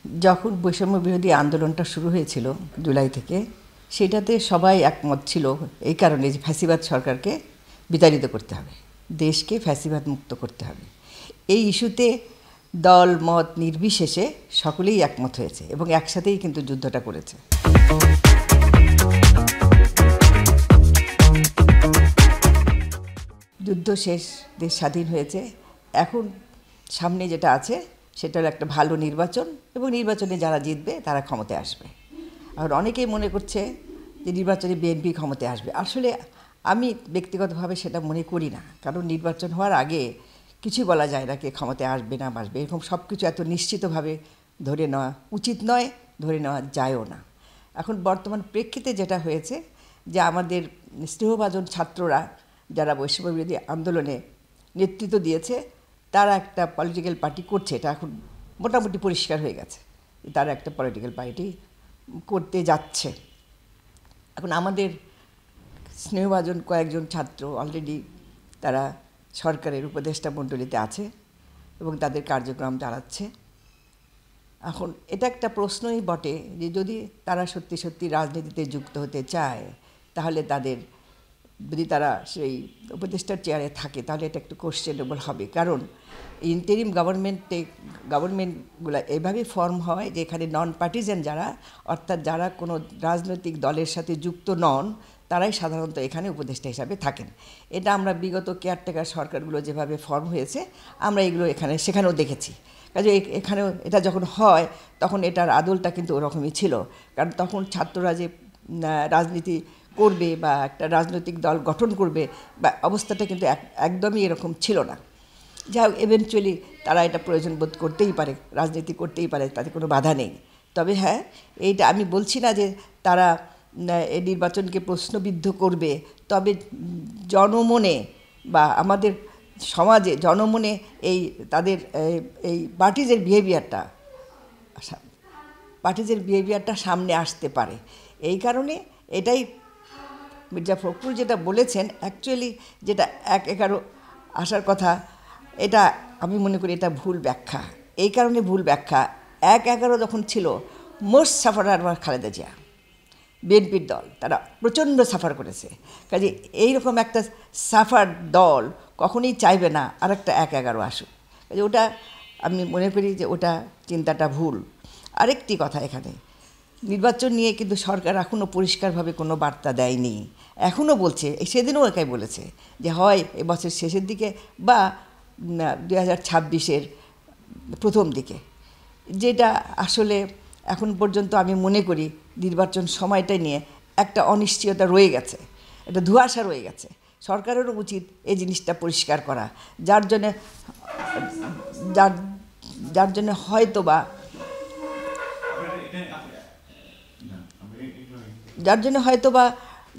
যখন বৈষম্য বিরোধী আন্দোলনটা শুরু হয়েছিল জুলাই থেকে, সেটাতে সবাই একমত ছিল এই কারণে যে ফ্যাসিবাদ সরকারকে বিতাড়িত করতে হবে, দেশকে ফ্যাসিবাদ মুক্ত করতে হবে। এই ইস্যুতে দল মত নির্বিশেষে সকলেই একমত হয়েছে এবং একসাথেই কিন্তু যুদ্ধটা করেছে। যুদ্ধ শেষ, দেশ স্বাধীন হয়েছে। এখন সামনে যেটা আছে সেটা হলো একটা ভালো নির্বাচন, এবং নির্বাচনে যারা জিতবে তারা ক্ষমতায় আসবে। আর অনেকেই মনে করছে যে নির্বাচনে বিএনপি ক্ষমতায় আসবে। আসলে আমি ব্যক্তিগতভাবে সেটা মনে করি না, কারণ নির্বাচন হওয়ার আগে কিছুই বলা যায় না কে ক্ষমতায় আসবে না আসবে, এরকম সব কিছু এত নিশ্চিতভাবে ধরে নেওয়া উচিত নয়, ধরে নেওয়া যায়ও না। এখন বর্তমান প্রেক্ষিতে যেটা হয়েছে যে আমাদের স্নেহভাজন ছাত্ররা যারা বৈষম্য বিরোধী আন্দোলনে নেতৃত্ব দিয়েছে, তারা একটা পলিটিক্যাল পার্টি করছে, এটা এখন মোটামুটি পরিষ্কার হয়ে গেছে, তারা একটা পলিটিক্যাল পার্টি করতে যাচ্ছে। এখন আমাদের স্নেহভাজন কয়েকজন ছাত্র অলরেডি তারা সরকারের উপদেষ্টা মণ্ডলীতে আছে এবং তাদের কার্যক্রম চালাচ্ছে। এখন এটা একটা প্রশ্নই বটে যে যদি তারা সত্যি সত্যি রাজনীতিতে যুক্ত হতে চায়, তাহলে তাদের যদি তারা সেই উপদেষ্টার চেয়ারে থাকে তাহলে এটা একটু কোশ্চেনেবল হবে। কারণ ইন্টারিম গভর্নমেন্টগুলো এভাবেই ফর্ম হয় যে এখানে নন পার্টিজান যারা, অর্থাৎ যারা কোনো রাজনৈতিক দলের সাথে যুক্ত নন, তারাই সাধারণত এখানে উপদেষ্টা হিসাবে থাকেন। এটা আমরা বিগত কেয়ারটেকার সরকারগুলো যেভাবে ফর্ম হয়েছে আমরা এগুলো সেখানেও দেখেছি। কাজে এখানেও এটা যখন হয় তখন এটার আদলটা কিন্তু ওরকমই ছিল, কারণ তখন ছাত্ররা যে রাজনীতি করবে বা একটা রাজনৈতিক দল গঠন করবে বা অবস্থাটা কিন্তু একদমই এরকম ছিল না। যা হোক, এভেনচুয়ালি তারা এটা প্রয়োজন বোধ করতেই পারে, রাজনীতি করতেই পারে, তাতে কোনো বাধা নেই। তবে হ্যাঁ, এইটা আমি বলছি না যে তারা এই নির্বাচনকে প্রশ্নবিদ্ধ করবে, তবে জনমনে বা আমাদের সমাজে জনমনে তাদের এই পার্টিজের বিহেভিয়ারটা সামনে আসতে পারে। এই কারণে এটাই মির্জা ফখরুল যেটা বলেছেন, অ্যাকচুয়ালি যেটা 1/11 আসার কথা, এটা আমি মনে করি এটা ভুল ব্যাখ্যা। এই কারণে ভুল ব্যাখ্যা, 1/11 যখন ছিল most sufferer were Khaleda Zia, বিএনপির দল, তারা প্রচণ্ড সাফার করেছে। কাজে এইরকম একটা সাফার দল কখনোই চাইবে না আর একটা 1/11 আসুক। কাজে ওটা আমি মনে করি যে ওটা চিন্তাটা ভুল। আরেকটি কথা, এখানে নির্বাচন নিয়ে কিন্তু সরকার এখনও পরিষ্কারভাবে কোনো বার্তা দেয়নি। এখনও বলছে, সেদিনও একাই বলেছে যে হয় এবছর শেষের দিকে বা 2026-এর প্রথম দিকে, যেটা আসলে এখন পর্যন্ত আমি মনে করি নির্বাচন সময়টা নিয়ে একটা অনিশ্চয়তা রয়ে গেছে, একটা ধোঁয়াশা রয়ে গেছে। সরকারেরও উচিত এই জিনিসটা পরিষ্কার করা, যার জন্য হয়তোবা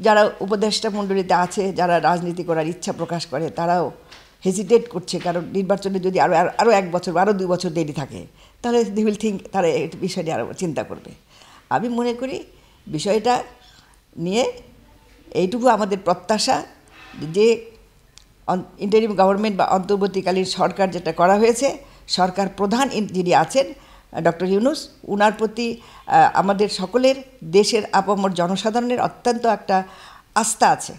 যারা উপদেষ্টা মণ্ডলীতে আছে, যারা রাজনীতি করার ইচ্ছা প্রকাশ করে, তারাও হেজিটেট করছে। কারণ নির্বাচনে যদি আরও 1 বছর বা আরও 2 বছর দেরি থাকে, তাহলে দি উইল থিঙ্ক তারা এই বিষয় নিয়ে আরও চিন্তা করবে। আমি মনে করি বিষয়টা নিয়ে এইটুকু আমাদের প্রত্যাশা যে ইন্টারিম গভর্নমেন্ট বা অন্তর্বর্তীকালীন সরকার যেটা করা হয়েছে, সরকার প্রধান যিনি আছেন ডক্টর ইউনূস, উনার প্রতি আমাদের সকলের, দেশের আপামর জনসাধারণের অত্যন্ত একটা আস্থা আছে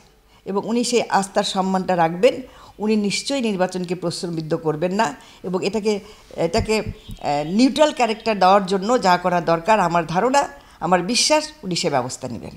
এবং উনি সেই আস্থার সম্মানটা রাখবেন। উনি নিশ্চয়ই নির্বাচনকে প্রশ্নবিদ্ধ করবেন না এবং এটাকে নিউট্রাল ক্যারেক্টার দেওয়ার জন্য যা করা দরকার, আমার ধারণা, আমার বিশ্বাস, উনি সে ব্যবস্থা নেবেন।